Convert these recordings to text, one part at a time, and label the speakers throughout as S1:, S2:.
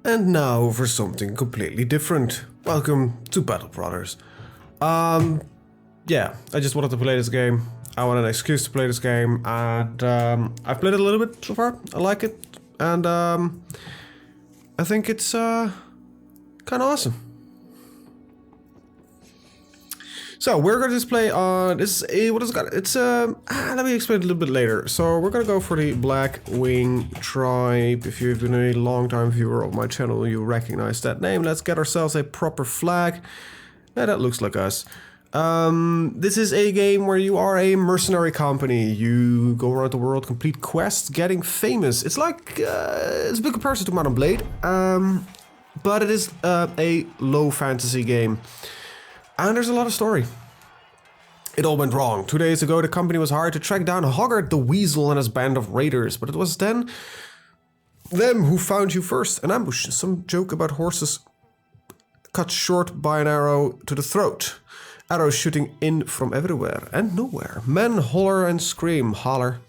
S1: And now for something completely different. Welcome to Battle Brothers. Yeah, I just wanted to play this game. I want an excuse to play this game, and I've played it a little bit so far. I like it, and I think it's kind of awesome. So we're gonna just play on this. What is it got? It's let me explain it a little bit later. So we're gonna go for the Black Wing tribe. If you've been a long time viewer of my channel, you recognize that name. Let's get ourselves a proper flag. Yeah, that looks like us. This is a game where you are a mercenary company. You go around the world, complete quests, getting famous. It's like it's a big comparison to Mount and Blade, but it is a low fantasy game. And there's a lot of story. It all went wrong. 2 days ago, the company was hired to track down Hoggart the Weasel and his band of raiders, but it was then them who found you first. An ambush, some joke about horses cut short by an arrow to the throat. Arrows shooting in from everywhere and nowhere. Men holler and scream, holler.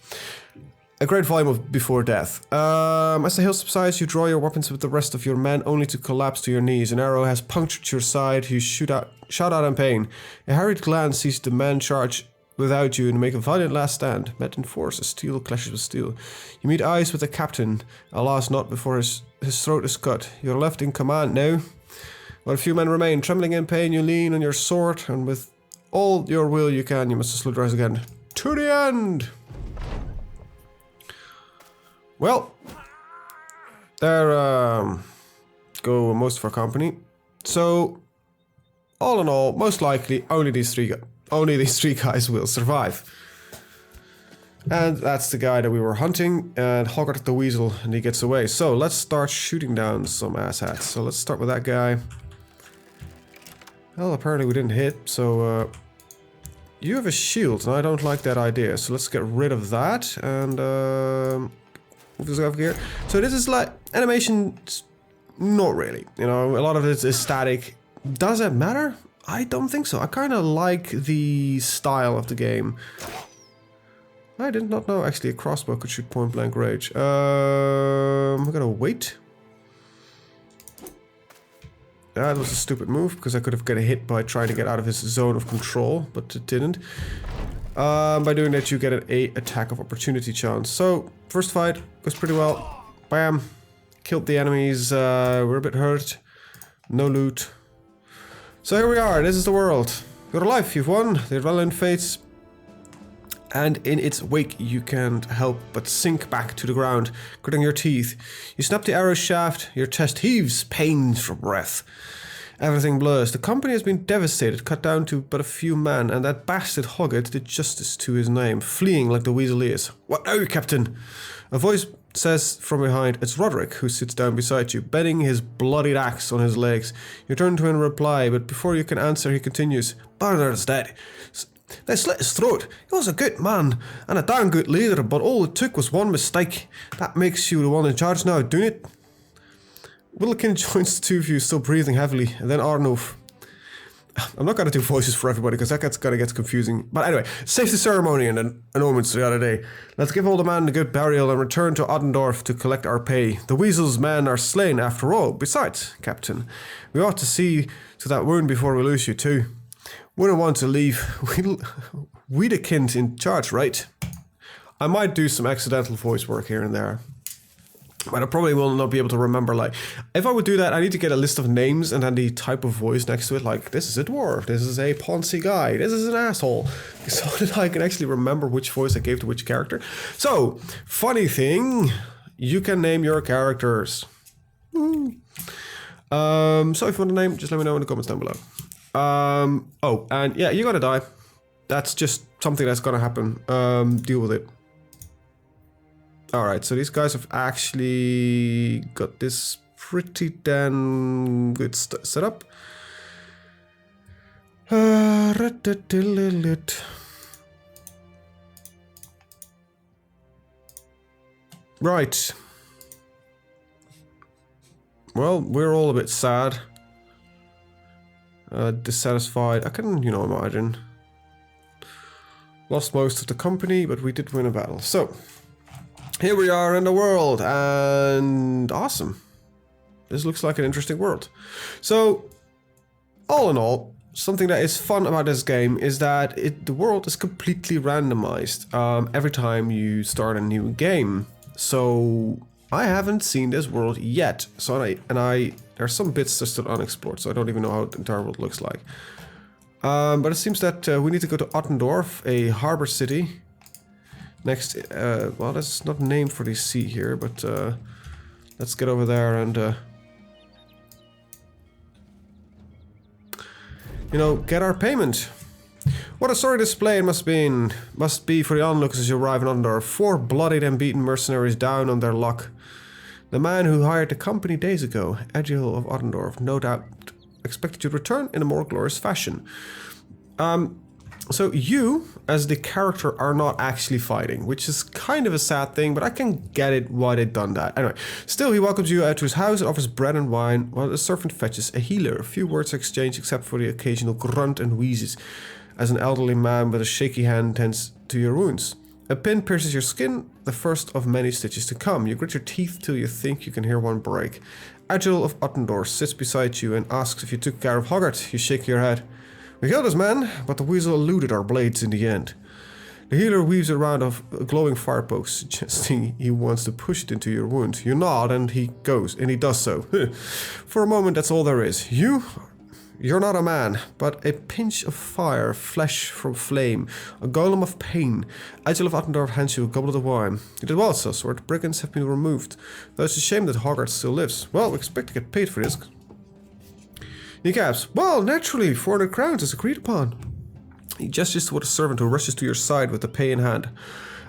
S1: A great volume of Before Death. As the hill subsides, you draw your weapons with the rest of your men, only to collapse to your knees. An arrow has punctured your side. You shout out in pain. A hurried glance sees the men charge without you and make a valiant last stand. Met in force, as steel clashes with steel. You meet eyes with the captain. Alas, not before his throat is cut. You're left in command now. While a few men remain, trembling in pain, you lean on your sword, and with all your will you can, you must salute rise again. To the end! Well, there go most of our company. So, all in all, most likely only these three guys will survive. And that's the guy that we were hunting, and Hoggart the Weasel, and he gets away. So let's start shooting down some asshats. So let's start with that guy. Well, apparently we didn't hit, so you have a shield, and I don't like that idea. So let's get rid of that, and move this over here. So this is like animation, not really. You know, a lot of it is static. Does it matter? I don't think so. I kind of like the style of the game. I did not know actually a crossbow could shoot point blank range. I'm gonna wait. That was a stupid move because I could have got hit by trying to get out of his zone of control, but it didn't. By doing that, you get an attack of opportunity chance. So, first fight goes pretty well. Bam. Killed the enemies. We're a bit hurt. No loot. So here we are. This is the world. You're alive. You've won. The adrenaline fades. And in its wake, you can't help but sink back to the ground, gritting your teeth. You snap the arrow shaft. Your chest heaves, pains for breath. Everything blurs. The company has been devastated, cut down to but a few men, and that bastard Hoggart did justice to his name, fleeing like the weasel he is. What now, Captain? A voice says from behind, it's Roderick, who sits down beside you, bending his bloodied axe on his legs. You turn to him and reply, but before you can answer, he continues, Barnard's dead. They slit his throat. He was a good man, and a damn good leader, but all it took was one mistake. That makes you the one in charge now, doesn't it? Wilkin joins the two of you, still breathing heavily, and then Arnulf. I'm not going to do voices for everybody because that gets confusing. But anyway, save the ceremony and an announcements the other day. Let's give old man a good burial and return to Oddendorf to collect our pay. The Weasel's men are slain after all. Besides, Captain, we ought to see to that wound before we lose you too. We don't want to leave. We the kin in charge, right? I might do some accidental voice work here and there. But I probably will not be able to remember, like, if I would do that, I need to get a list of names and then the type of voice next to it, like, this is a dwarf, this is a poncy guy, this is an asshole, so that I can actually remember which voice I gave to which character. So, funny thing, you can name your characters. So if you want to name, just let me know in the comments down below. Oh, and yeah, you're gonna die. That's just something that's gonna happen. Deal with it. Alright, so these guys have actually got this pretty damn good set up. Right. Well, we're all a bit sad. Dissatisfied. I can, imagine. Lost most of the company, but we did win a battle. So, here we are in the world, and awesome. This looks like an interesting world. So, all in all, something that is fun about this game is that the world is completely randomized every time you start a new game. So I haven't seen this world yet. So there are some bits that are still unexplored, so I don't even know how the entire world looks like. But it seems that we need to go to Ottendorf, a harbor city. Next, well, that's not a name for the sea here, but let's get over there and you know, get our payment. What a sorry display it must be for the onlookers as you arrive in Ottendorf. 4 bloodied and beaten mercenaries down on their luck. The man who hired the company days ago, Agile of Ottendorf, no doubt expected you to return in a more glorious fashion. So you, as the character, are not actually fighting, which is kind of a sad thing, but I can get it why they've done that. Anyway, still he welcomes you out to his house and offers bread and wine, while the servant fetches a healer. A few words are exchanged except for the occasional grunt and wheezes, as an elderly man with a shaky hand tends to your wounds. A pin pierces your skin, the first of many stitches to come. You grit your teeth till you think you can hear one break. Agile of Ottendorf sits beside you and asks if you took care of Hoggart. You shake your head. We killed his man, but the weasel eluded our blades in the end. The healer weaves a round of glowing fire pokes, suggesting he wants to push it into your wound. You nod and he does so. For a moment, that's all there is. You're not a man, but a pinch of fire, flesh from flame, a golem of pain. Agile of Ottendorf hands you a goblet of wine. You did well, Sussword. Brigands have been removed. Though it's a shame that Hoggart still lives. Well, we expect to get paid for this. He gaps. Well, naturally, 400 crowns is agreed upon. He gestures toward a servant who rushes to your side with the pay in hand.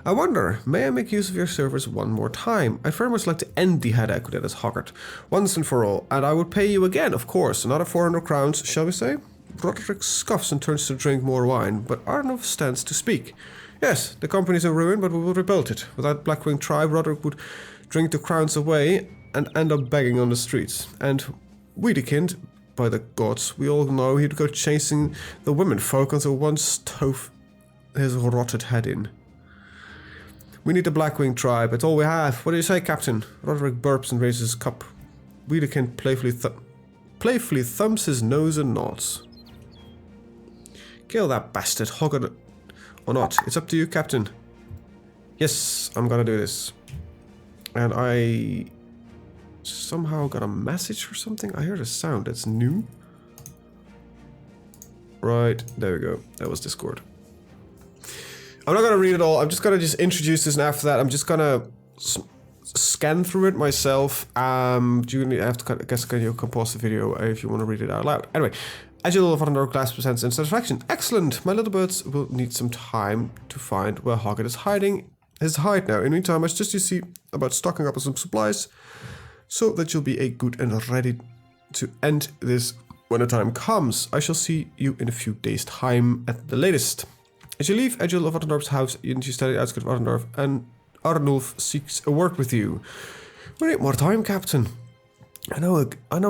S1: I wonder, may I make use of your service one more time? I'd very much like to end the headache with this Hoggart, once and for all, and I would pay you again, of course. Another 400 crowns, shall we say? Roderick scoffs and turns to drink more wine, but Arnulf stands to speak. Yes, the company's in ruin, but we will rebuild it. Without Blackwing tribe, Roderick would drink the crowns away and end up begging on the streets. And Wedekind, by the gods, we all know he'd go chasing the women folk until one stove his rotted head in. We need the Blackwing tribe, it's all we have. What do you say, Captain? Roderick burps and raises his cup. Wedekind playfully thumps his nose and nods. Kill that bastard, Hoggart or not. It's up to you, Captain. Yes, I'm gonna do this. And I somehow got a message or something. I heard a sound that's new. Right, there we go. That was Discord. I'm not gonna read it all. I'm just gonna introduce this, and after that, I'm just gonna scan through it myself. You have to, I guess, you can pause the video if you want to read it out loud. Anyway, Agile of Ottendorf Glass presents in satisfaction. Excellent. My little birds will need some time to find where Hoggart is hiding. His hide now. In the meantime, I suggest you see about stocking up on some supplies, so that you'll be good and ready to end this when the time comes. I shall see you in a few days' time at the latest. As you leave Agile of Ottendorf's house, you study the outskirts of Ottendorf, and Arnulf seeks a word with you. We need more time, Captain. I know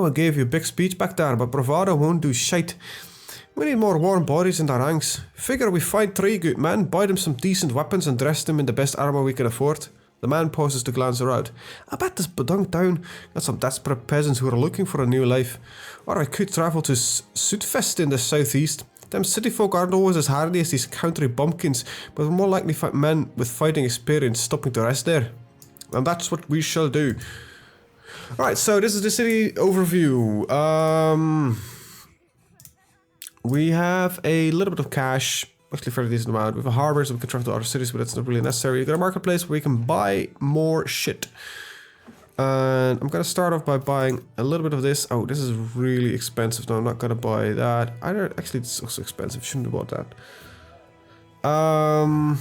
S1: I gave you a big speech back there, but bravado won't do shite. We need more warm bodies in our ranks. Figure we find 3 good men, buy them some decent weapons and dress them in the best armor we can afford. The man pauses to glance around. I bet this bedunk town got some desperate peasants who are looking for a new life. Or I could travel to Sudfest in the southeast. Them city folk aren't always as hardy as these country bumpkins, but we're more likely to find men with fighting experience stopping to rest there. And that's what we shall do. Alright, so this is the city overview. We have a little bit of cash. Actually, fairly decent amount. We have a harbour, so we can travel to other cities, but that's not really necessary. We've got a marketplace where we can buy more shit. And I'm gonna start off by buying a little bit of this. Oh, this is really expensive. No, I'm not gonna buy that. Actually, it's also expensive. Shouldn't have bought that. I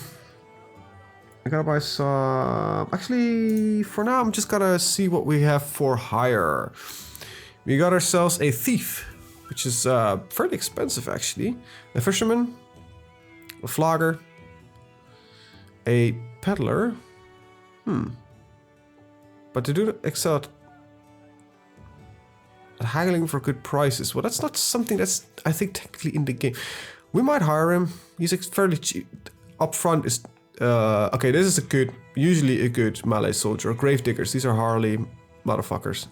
S1: gotta buy some. Actually, for now, I'm just gonna see what we have for hire. We got ourselves a thief, which is fairly expensive, actually. A fisherman, a flogger, a peddler. But to do excel at haggling for good prices. Well, that's not something that's, I think, technically in the game. We might hire him. He's fairly cheap. Up front is... okay, this is usually a good melee soldier. Gravediggers, these are Harley motherfuckers.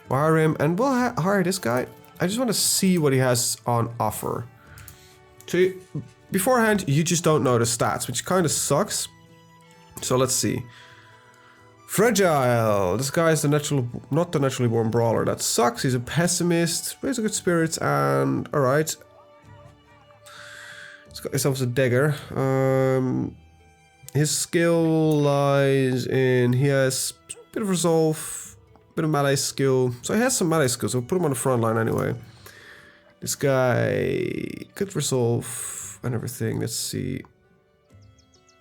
S1: We'll hire him, and we'll hire this guy. I just want to see what he has on offer. So beforehand, you just don't know the stats, which kind of sucks. So let's see. Fragile. This guy is not the naturally born brawler. That sucks. He's a pessimist. But he's a good spirits, and all right. He's got himself a dagger. His skill lies in he has a bit of resolve, a bit of melee skill. So he has some melee skills. So we'll put him on the front line anyway. This guy could resolve and everything. Let's see.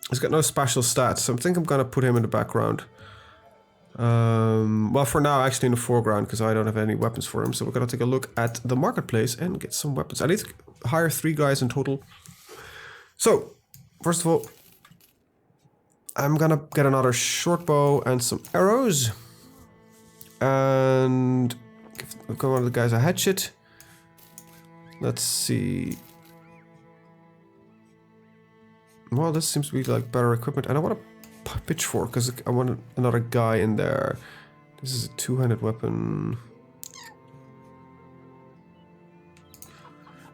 S1: He's got no special stats, so I think I'm gonna put him in the background. Well, for now, actually in the foreground, because I don't have any weapons for him. So we're gonna take a look at the marketplace and get some weapons. I need to hire 3 guys in total. So, first of all, I'm gonna get another short bow and some arrows. And give one of the guys a hatchet. Let's see. Well, this seems to be like better equipment. And I want a pitchfork because I want another guy in there. This is a 2-handed weapon.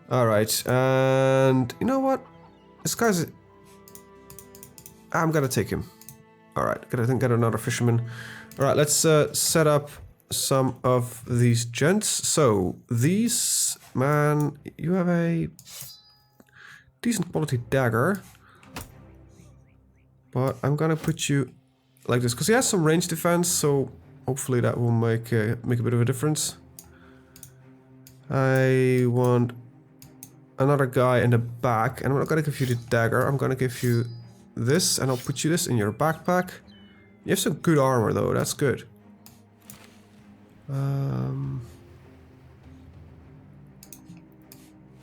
S1: Alright, and you know what? This guy's... I'm gonna take him. Alright, gotta get another fisherman. Alright, let's set up some of these gents. So, these... Man, you have a decent quality dagger. But I'm gonna put you like this, because he has some range defense, so hopefully that will make a bit of a difference. I want another guy in the back, and I'm not gonna give you the dagger, I'm gonna give you this, and I'll put you this in your backpack. You have some good armor though, that's good.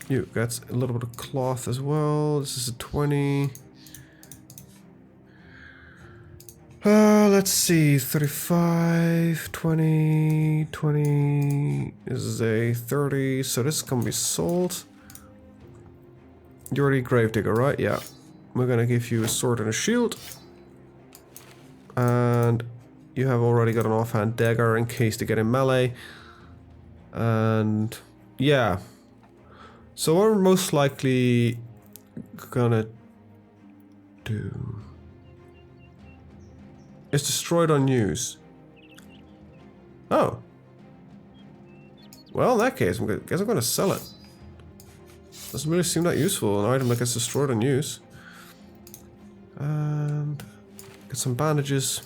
S1: You got a little bit of cloth as well. This is a 20. Let's see, 35, 20, 20, this is a 30, so this can be sold. You're already Gravedigger, right? Yeah. We're gonna give you a sword and a shield. And you have already got an offhand dagger in case to get in melee. And yeah. So what we're most likely gonna do is destroyed on news. Oh. Well, in that case, I guess I'm gonna sell it. Doesn't really seem that useful, an item that gets destroyed on use. And get some bandages.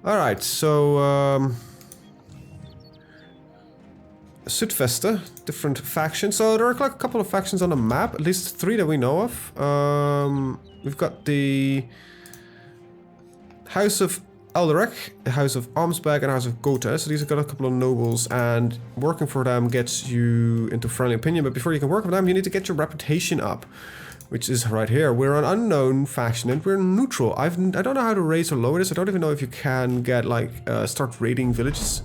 S1: Alright, so Südweste, different factions. So there are like a couple of factions on the map, at least 3 that we know of. We've got the House of Elderek, the House of Armsbag, and House of Gotha. So these have got a couple of nobles, and working for them gets you into friendly opinion. But before you can work with them, you need to get your reputation up, which is right here. We're an unknown faction, and we're neutral. I don't know how to raise or lower this. I don't even know if you can get like start raiding villages.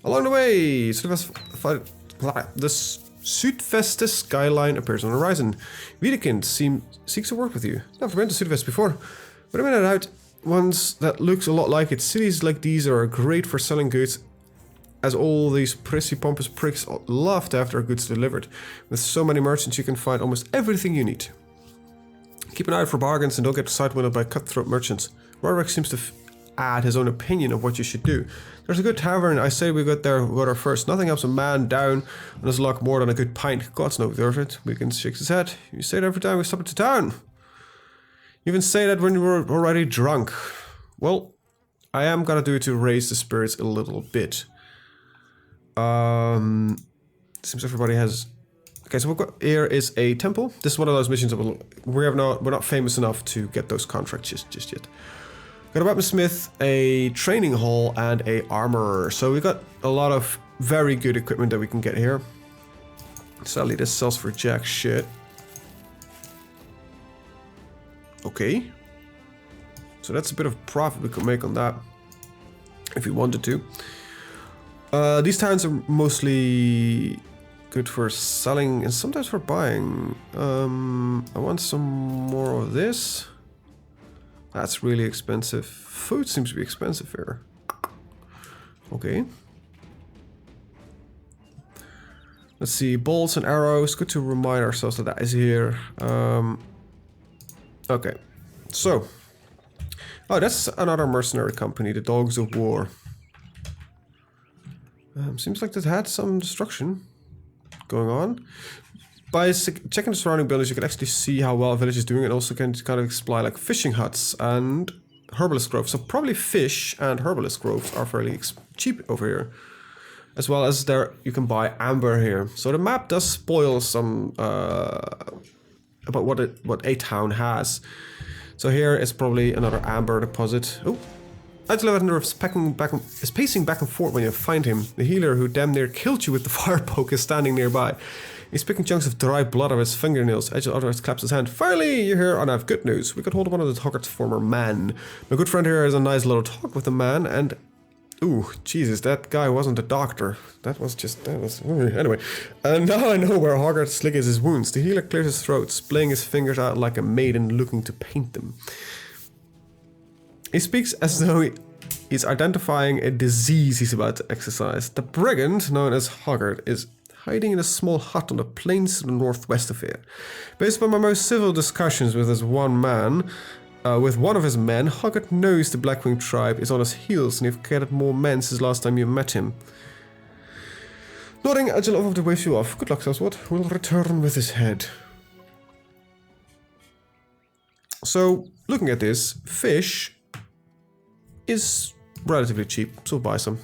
S1: Along the way, the Südweste skyline appears on the horizon. Wiedekind seeks to work with you. Never been to Südwest before, but I made it out. Ones that looks a lot like it. Cities like these are great for selling goods, as all these prissy pompous pricks love to have their goods delivered. With so many merchants, you can find almost everything you need. Keep an eye out for bargains and don't get sidewinded by cutthroat merchants. Roderick seems to add his own opinion of what you should do. There's a good tavern. I say we got there first. Nothing helps a man down on his luck more than a good pint. God's no worth it. Wiggins shakes his head. You say that every time we stop into town. You even say that when you were already drunk. Well, I am gonna do it to raise the spirits a little bit. Seems everybody has... Okay, so we've got... Here is a temple. This is one of those missions that we're not famous enough to get those contracts just yet. Got a weaponsmith, a training hall, and a armorer. So we've got a lot of very good equipment that we can get here. Sadly, this sells for jack shit. Okay. So that's a bit of profit we could make on that. If we wanted to. These towns are mostly good for selling and sometimes for buying. I want some more of this. That's really expensive. Food seems to be expensive here. Okay. Let's see, bolts and arrows. Good to remind ourselves that that is here. Okay, so. Oh, that's another mercenary company, the Dogs of War. Seems like that had some destruction going on. By checking the surrounding buildings, you can actually see how well a village is doing, and also can kind of supply like fishing huts and herbalist groves. So probably fish and herbalist groves are fairly cheap over here. As well as there, you can buy amber here. So the map does spoil some about what a town has. So here is probably another amber deposit. Oh, Ivandar is pacing back and forth when you find him. The healer who damn near killed you with the fire poke is standing nearby. He's picking chunks of dry blood of his fingernails. Ivandar claps his hand. Finally, you're here, and I have good news. We got hold of one of the Hoggard's former men. My good friend here has a nice little talk with the man, and ooh, Jesus, that guy wasn't a doctor. Anyway. And now I know where Hoggard slickes his wounds. The healer clears his throat, splaying his fingers out like a maiden looking to paint them. He speaks as though he's identifying a disease he's about to exorcise. The brigand, known as Hoggard, is hiding in a small hut on the plains to the northwest of here. Based on my most civil discussions with one of his men, Hoggard knows the Blackwing tribe is on his heels and you've gathered more men since last time you met him. Nodding, Agilov waves you off. Good luck, Saswat. We'll return with his head. So, looking at this, fish is relatively cheap, so buy some.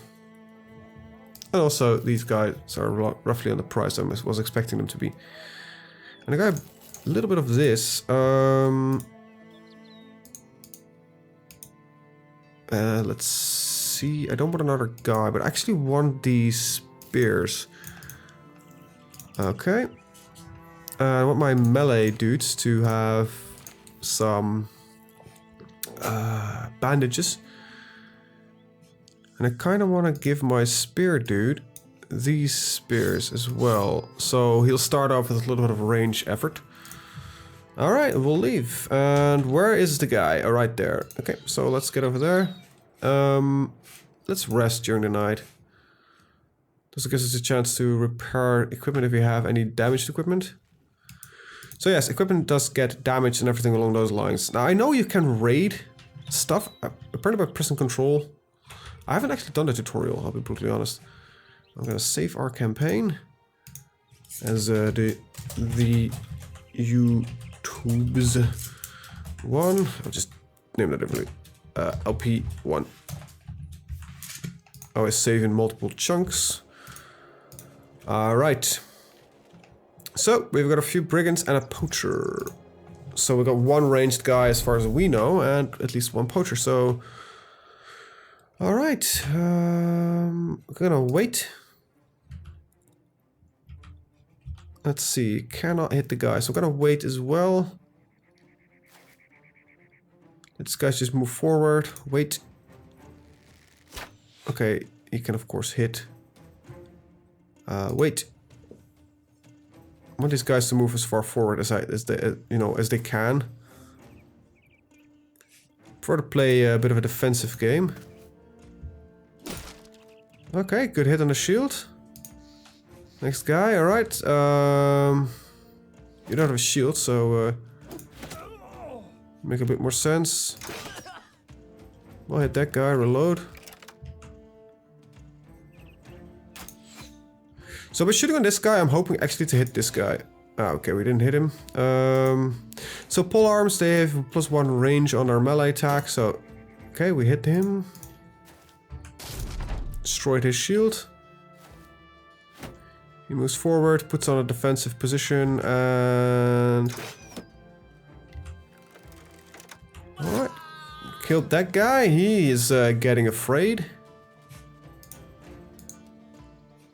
S1: And also, these guys are roughly on the price I was expecting them to be. And I got a little bit of this. Let's see. I don't want another guy, but I actually want these spears. Okay. I want my melee dudes to have some bandages. And I kind of want to give my spear dude these spears as well. So he'll start off with a little bit of a range effort. Alright, we'll leave. And where is the guy? Oh, right there. Okay, so let's get over there. Let's rest during the night. This gives us a chance to repair equipment if we have any damaged equipment. So yes, equipment does get damaged and everything along those lines. Now I know you can raid stuff, apparently by pressing control. I haven't actually done the tutorial, I'll be brutally honest. I'm gonna save our campaign as the YouTube's one. I'll just name that differently. LP1. Always save in multiple chunks. Alright. So, we've got a few brigands and a poacher. So we got one ranged guy as far as we know, and at least one poacher, so... Alright, I'm gonna wait. Let's see, cannot hit the guy, so I'm gonna wait as well. Let's guys just move forward, wait. Okay, he can of course hit. Wait. I want these guys to move as far forward as they can. Prefer to play a bit of a defensive game. Okay, good hit on the shield. Next guy, alright. You don't have a shield, so make a bit more sense. We'll hit that guy, reload. So by shooting on this guy, I'm hoping actually to hit this guy. Ah, okay, we didn't hit him. So pole arms, they have +1 range on their melee attack, so... Okay, we hit him. Destroyed his shield. He moves forward, puts on a defensive position, and... Alright. Killed that guy, he is getting afraid.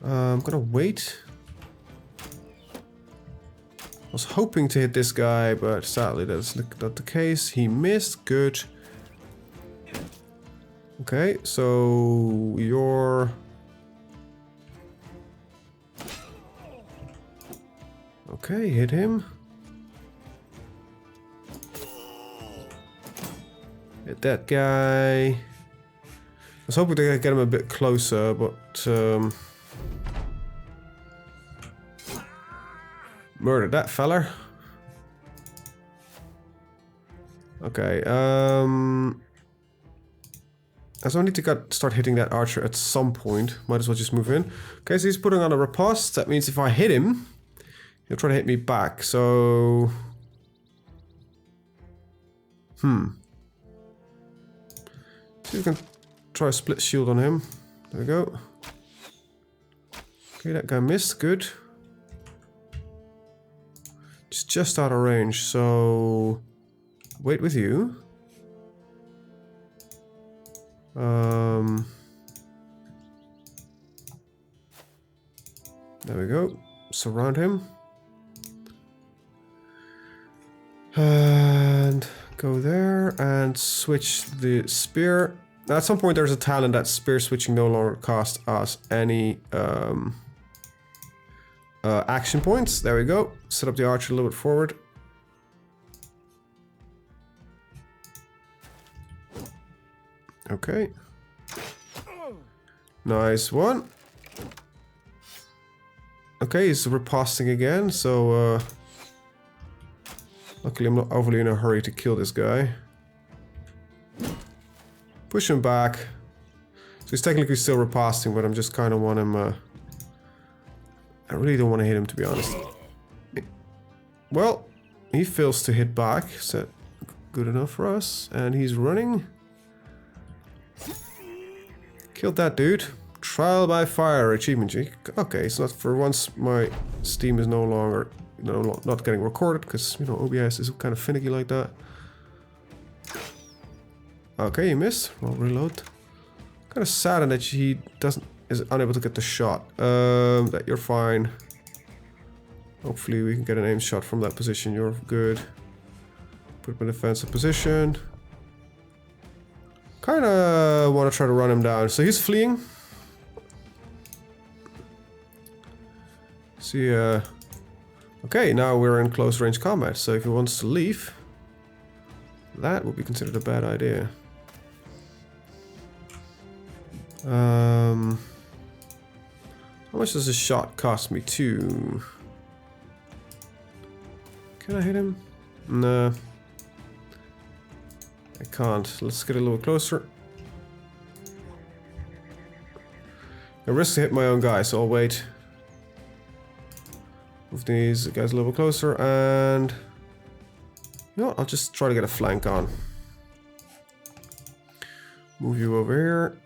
S1: I'm gonna wait. I was hoping to hit this guy, but sadly that's not the case. He missed. Good. Okay, so you're... Okay, hit him. Hit that guy. was hoping to get him a bit closer, but murdered that feller. Okay, so I need to start hitting that archer at some point. Might as well just move in. Okay, so he's putting on a riposte. That means if I hit him, he'll try to hit me back. So, see if we can try a split shield on him. There we go. Okay, that guy missed. Good. Just out of range. So, wait with you. There we go. Surround him. And go there and switch the spear. Now, at some point there's a talent that spear switching no longer costs us any action points. There we go. Set up the archer a little bit forward. Okay. Nice one. Okay, he's riposting again, so luckily I'm not overly in a hurry to kill this guy. Push him back. So he's technically still riposting, but I'm just kind of want him, I really don't want to hit him, to be honest. Well, he fails to hit back, so good enough for us, and he's running. Killed that dude. Trial by fire achievement. Okay, so not for once my Steam is no longer, not getting recorded because OBS is kind of finicky like that. Okay, you missed. Well, reload. Kind of sad that he is unable to get the shot. That you're fine. Hopefully we can get an aim shot from that position. You're good. Put him in a defensive position. Kind of want to try to run him down. So he's fleeing. See, okay, now we're in close range combat. So if he wants to leave, that would be considered a bad idea. How much does a shot cost me? 2. Can I hit him? Nah. I can't. Let's get a little closer. I risk to hit my own guy, so I'll wait. Move these guys a little closer, and you know what? I'll just try to get a flank on. Move you over here.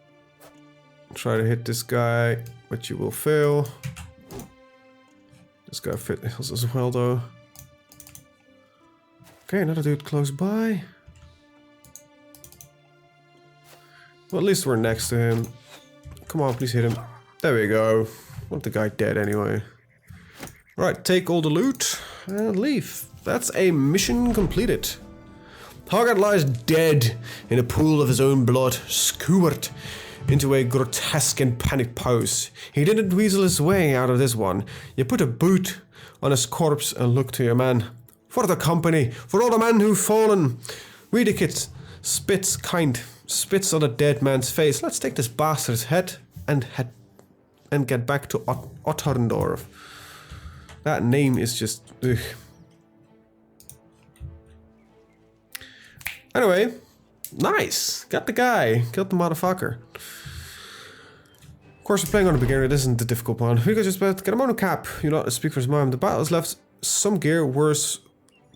S1: Try to hit this guy, but you will fail. This guy fails as well, though. Okay, another dude close by. Well, at least we're next to him. Come on, please hit him. There we go. Want the guy dead anyway. Right, take all the loot and leave. That's a mission completed. Target lies dead in a pool of his own blood, skewered into a grotesque and panicked pose. He didn't weasel his way out of this one. You put a boot on his corpse and look to your man. For the company, for all the men who've fallen. Wiedekit spits on the dead man's face. Let's take this bastard's head and get back to Otterndorf. That name is just... ugh. Anyway, nice. Got the guy. Killed the motherfucker. Of course, we're playing on the beginner. This isn't the difficult one. We could just get a mono cap. You know, speak for his mom. The battle has left some gear worse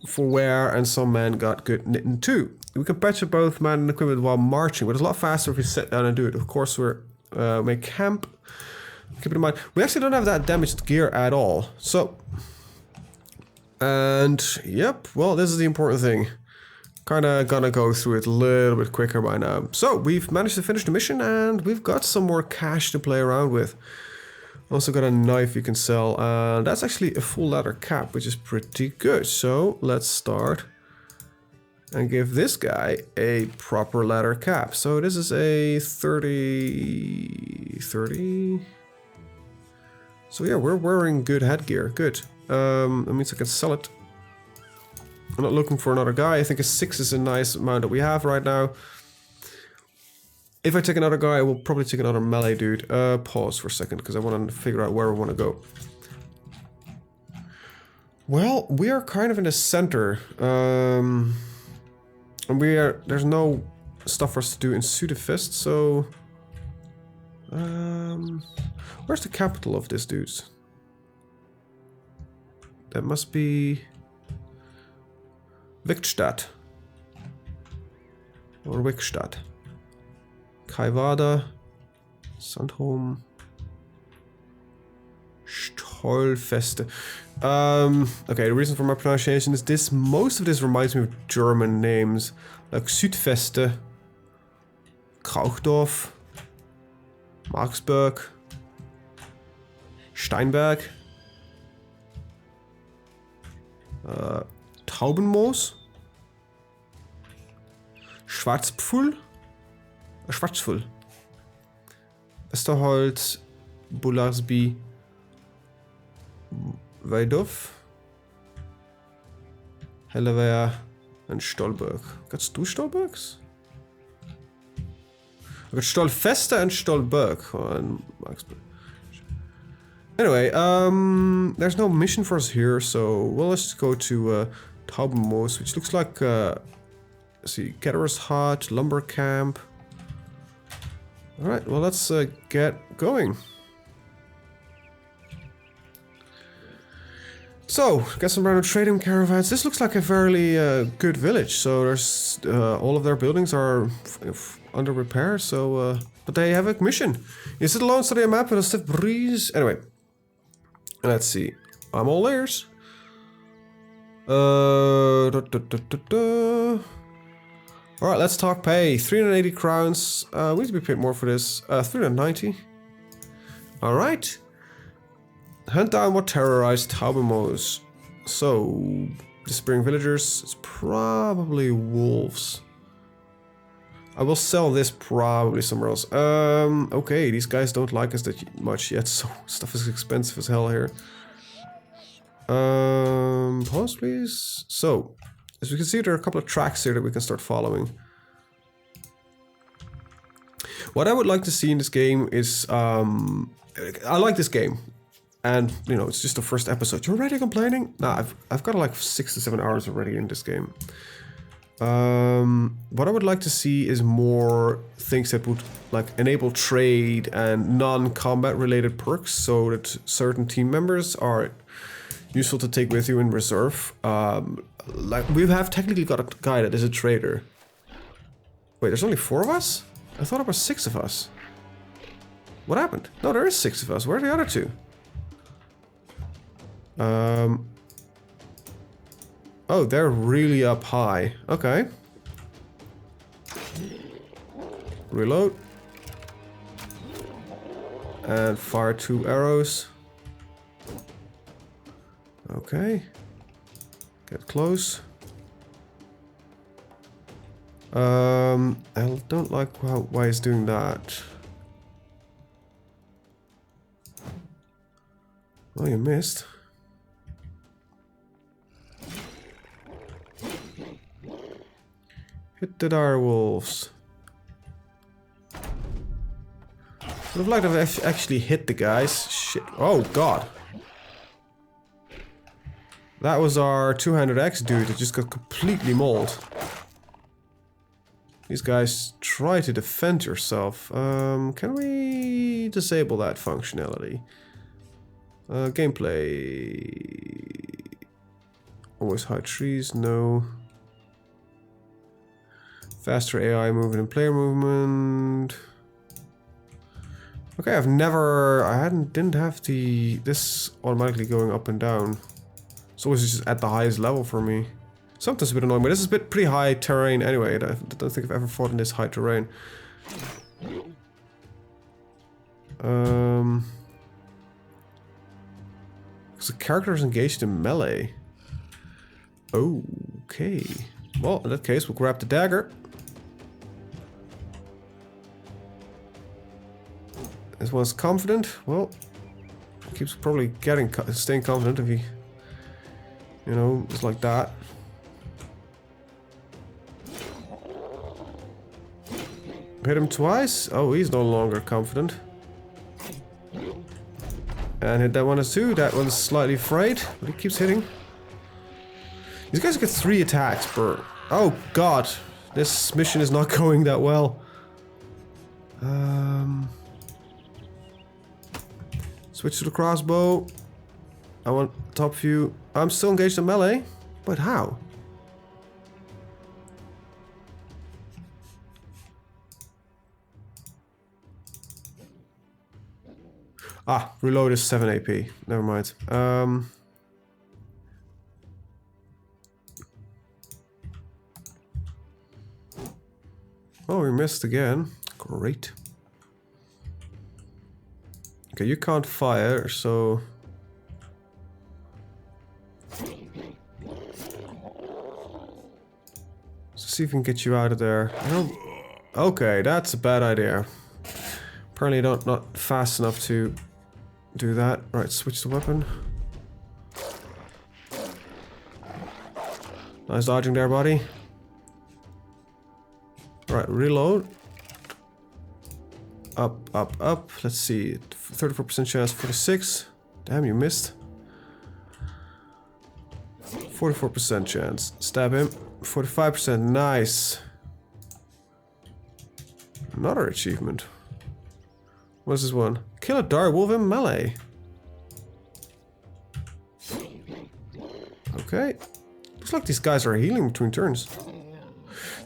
S1: for wear, and some men got good knitting too. We can patch up both man and equipment while marching, but it's a lot faster if we sit down and do it. Of course, we're make camp. Keep it in mind, we actually don't have that damaged gear at all. So, and yep, well, this is the important thing. Kinda gonna go through it a little bit quicker by now. So, we've managed to finish the mission, and we've got some more cash to play around with. Also got a knife you can sell, and that's actually a full leather cap, which is pretty good. So, let's start and give this guy a proper leather cap. So this is a 30... So yeah, we're wearing good headgear. Good. That means I can sell it. I'm not looking for another guy. I think a 6 is a nice amount that we have right now. If I take another guy, I will probably take another melee dude. Pause for a second, because I want to figure out where we want to go. Well, we are kind of in the center. And there's no stuff for us to do in Sudafist, so... where's the capital of this dude? That must be... Wickstadt. Or Wickstadt. Kaiwada. Sandholm. Stollfeste. Okay, the reason for my pronunciation is this. Most of this reminds me of German names. Like Südfeste. Krauchdorf. Marksburg. Steinberg. Taubenmoos. Schwarzpfuhl. Schwarzpfuhl. Westerholz. Bullarsby. Weidhof. Hellewear. And Stolberg. Got two Stolbergs? I got Stollfeste and Stolberg. Anyway, there's no mission for us here, so well, let's just go to Taubenmoos, which looks like let's see, Gatherer's Hut, Lumber Camp. Alright, well, let's get going. So, got some random trading caravans. This looks like a fairly good village. So there's all of their buildings are under repair. So, but they have a mission. You sit alone, study a map with a stiff breeze. Anyway, let's see. I'm all ears. All right, let's talk pay. 380 crowns. We need to be paid more for this. 390. All right. Hunt down what terrorized Taubenmoos. So, disappearing villagers. It's probably wolves. I will sell this probably somewhere else. Okay, these guys don't like us that much yet, so stuff is expensive as hell here. Pause please. So, as we can see, there are a couple of tracks here that we can start following. What I would like to see in this game is, I like this game. And, you know, it's just the first episode. You're already complaining? Nah, I've got like 6 to 7 hours already in this game. What I would like to see is more things that would, like, enable trade and non-combat related perks so that certain team members are useful to take with you in reserve. Like, we have technically got a guy that is a trader. Wait, there's only 4 of us? I thought it was 6 of us. What happened? No, there is 6 of us. Where are the other 2? Oh, they're really up high. Okay. Reload. And fire 2 arrows. Okay. Get close. I don't like why he's doing that. Oh, you missed. Hit the dire wolves. Would have liked to have actually hit the guys. Shit. Oh god. That was our 200X dude that just got completely mauled. These guys try to defend yourself. Can we disable that functionality? Gameplay. Always hide trees, no. Faster AI movement and player movement. Okay, didn't have this automatically going up and down. It's always just at the highest level for me. Sometimes a bit annoying, but this is pretty high terrain anyway. I don't think I've ever fought in this high terrain. Because the character is engaged in melee. Okay. Well, in that case, we'll grab the dagger. This one's confident. Well, keeps probably staying confident if he, you know, just like that. Hit him twice. Oh, he's no longer confident. And hit that one as too. That one's slightly afraid, but he keeps hitting. These guys get 3 attacks per... Oh god, this mission is not going that well. Switch to the crossbow. I want top view. I'm still engaged in melee, but how? Ah, reload is 7 AP. Never mind. Oh, we missed again. Great. Okay, you can't fire, so... Let's see if we can get you out of there. Okay, that's a bad idea. Apparently not fast enough to do that. Right, switch the weapon. Nice dodging there, buddy. Right, reload. Up, up, up. Let's see. 34% chance, 46. Damn, you missed. 44% chance. Stab him. 45%. Nice. Another achievement. What's this one? Kill a dire wolf in melee. Okay. Looks like these guys are healing between turns.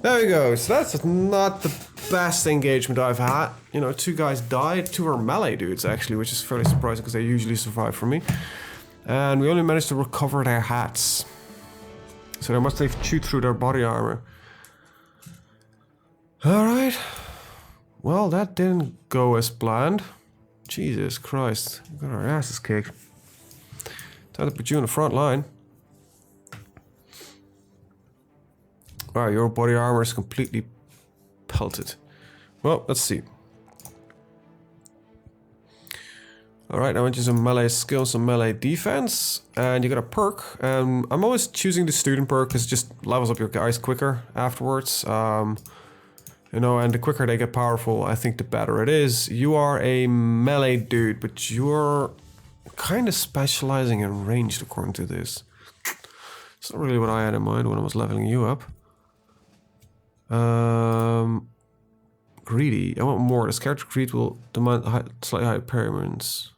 S1: There we go. So that's not the best engagement I've had. You know, 2 guys died. 2 are melee dudes, actually, which is fairly surprising because they usually survive for me. And we only managed to recover their hats. So they must have chewed through their body armor. Alright. Well, that didn't go as planned. Jesus Christ. We got our asses kicked. Time to put you in the front line. Wow, your body armor is completely pelted. Well, let's see. Alright, I want you some melee skills, some melee defense. And you got a perk. I'm always choosing the student perk because it just levels up your guys quicker afterwards. You know, and the quicker they get powerful, I think the better it is. You are a melee dude, but you're kind of specializing in ranged according to this. It's not really what I had in mind when I was leveling you up. Greedy. I want more. This character greed will demand slightly higher payments.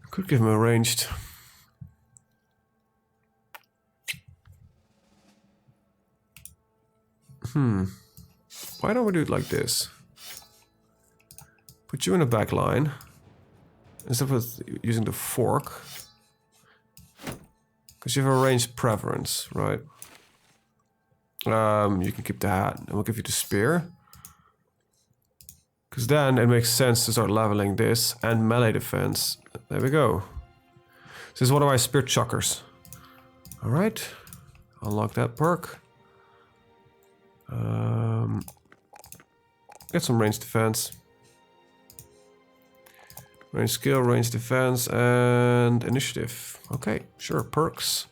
S1: Could give him a ranged. Why don't we do it like this? Put you in a back line. Instead of using the fork. Because you have a ranged preference, right? You can keep the hat, and we'll give you the spear. Because then it makes sense to start leveling this and melee defense. There we go. This is one of my spear chuckers. Alright. Unlock that perk. Get some range defense. Range skill, range defense, and initiative. Okay, sure, perks.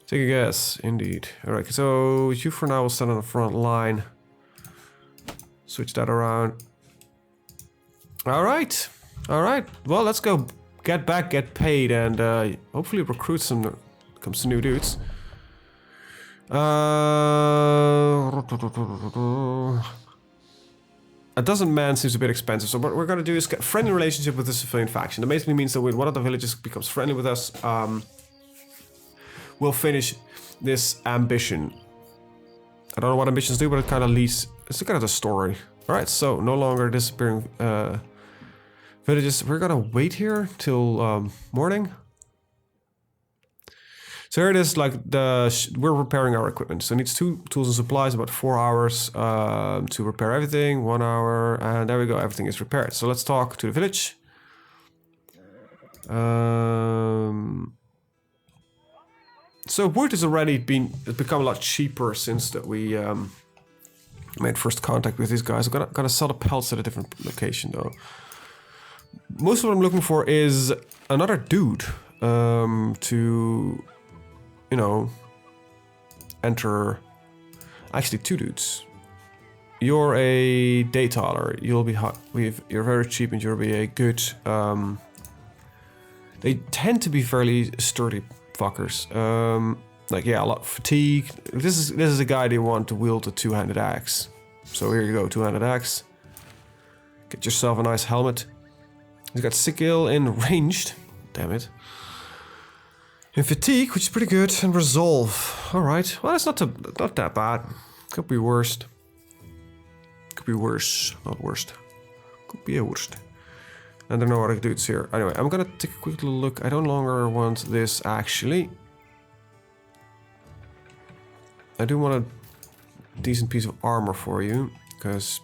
S1: Take a guess, indeed. Alright, so you for now will stand on the front line. Switch that around. Alright, alright. Well, let's go get back, get paid, and hopefully recruit some new dudes. A dozen men seems a bit expensive, so what we're gonna do is get a friendly relationship with the civilian faction. That basically means that when one of the villages becomes friendly with us, we'll finish this ambition. I don't know what ambitions do, but it kind of leads... It's kind of the story. Alright, so no longer disappearing villages. We're gonna wait here till morning. So here it is, like we're repairing our equipment. So it needs 2 tools and supplies, about 4 hours to repair everything, 1 hour, and there we go, everything is repaired. So let's talk to the village. So wood has already become a lot cheaper since that we made first contact with these guys. I'm gonna sell the pelts at a different location though. Most of what I'm looking for is another dude to, you know, enter. Actually, 2 dudes. you're a day toiler. You'll be hot. You're very cheap and you'll be a good. They tend to be fairly sturdy fuckers. Like yeah, a lot of fatigue. This is a guy they want to wield a two-handed axe. So here you go, two-handed axe. Get yourself a nice helmet. He's got skill in ranged. Damn it. In fatigue, which is pretty good, and resolve. All right. Well, that's not that bad. Could be worst. Could be worse, not worst. Could be a worst. I don't know what I do here. Anyway, I'm gonna take a quick little look. I no longer want this actually. I do want a decent piece of armor for you, because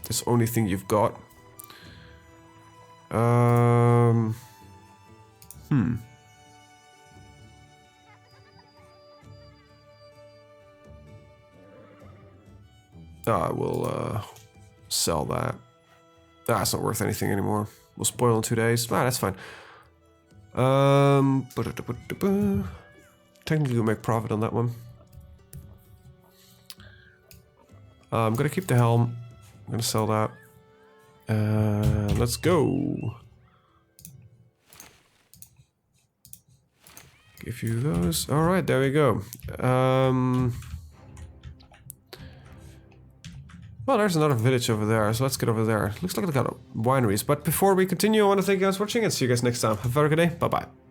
S1: it's the only thing you've got. I will sell that. That's not worth anything anymore. We'll spoil in 2 days. Ah, that's fine. Technically we'll make profit on that one. I'm gonna keep the helm. I'm gonna sell that. Let's go. Give you those. All right, there we go. Well, there's another village over there, so let's get over there. Looks like they got wineries. But before we continue, I want to thank you guys for watching and see you guys next time. Have a very good day. Bye-bye.